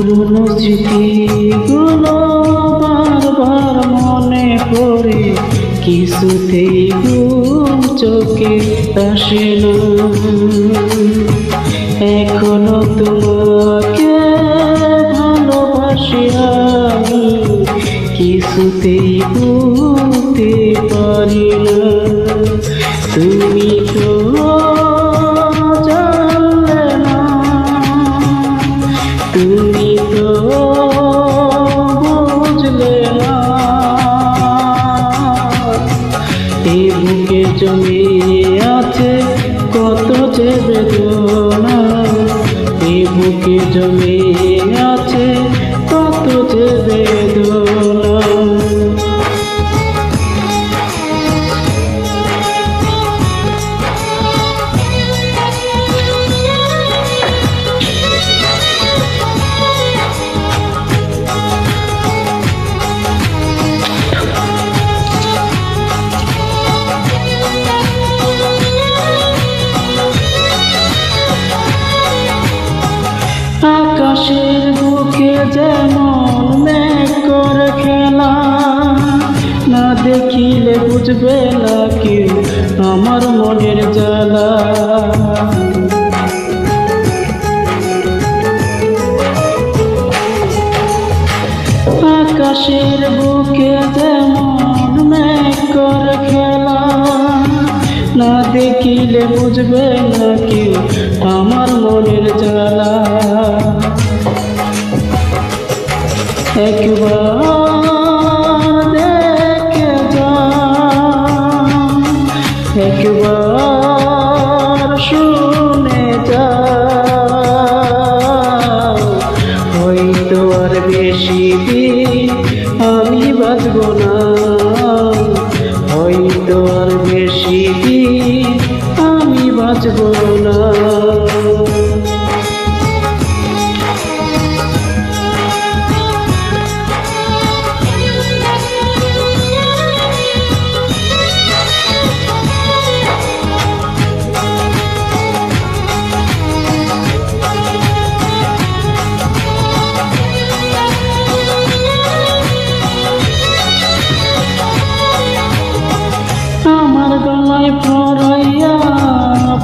পুরনো স্মৃতিগুলো বারবার মনে পড়ে, কিছুতেই ঘুম চোখে আসে না। এখনো তোমাকে ভালোবাসি আমি, কিছুতেই ভুলতে পারি না। তুমি তো জানলে না, তুমি তো বুঝলে না। এই বুকে জমে আছে কত যে বেদনা, এই বুকে জমে আছে কত যে বেদনা। আকাশের বুকে যেমন মেঘ করে খেলা, না দেখিলে বুঝবে না কেউ আমার মনের জ্বালা। আকাশের বুকে যেমন মেঘ করে খেলা, না দেখিলে বুঝবে না কেউ আমার মনের জ্বালা। একবার দেখে যাও, একবার শুনে যাও, হয়তো আর বেশি দিন আমি বাঁচব না, হয়তো আর বেশি দিন আমি বাঁচব না। আমার গলায় পরাইয়া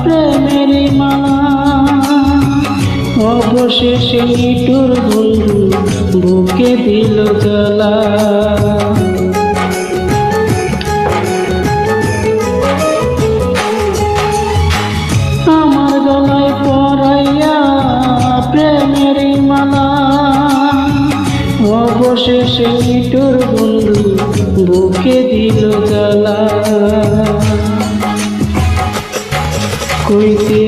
প্রেমেরই মালা, অবশেষে নিঠুর বন্ধু বুকে দিল জ্বালা। আমার গলায় পরাইয়া প্রেমেরই মালা, অবশেষে নিঠুর বন্ধু বুকে দিল জ্বালা। কইতে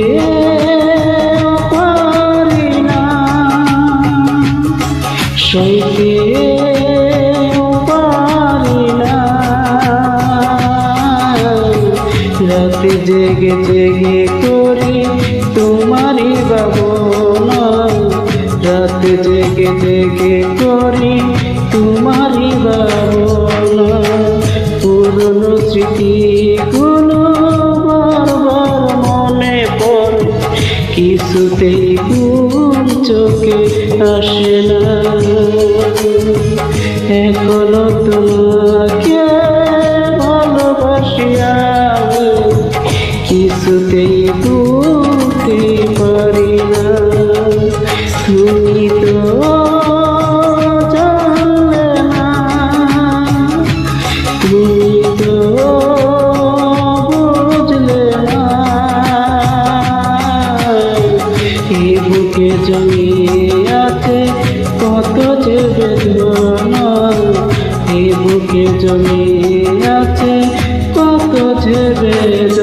পারি না, সইতে পারি না, রাতে জেগে জেগে করি তোমারই ভাবনা, রাতে জেগে জেগে করি তোমারই ভাবনা। পুরনো স্মৃতিগুলো বারবার মনে পড়ে, কিছুতেই ঘুম চোখে আসে না। এখনো তোমাকে ভালোবাসি আমি, কিছুতেই ভুলতে পারি না। তুমি তো জানলে না, তুমি তো বুঝলে না। এই বুকে জমে আছে কত যে বেদনা, এই বুকে জমে আছে কত যে বেদনা।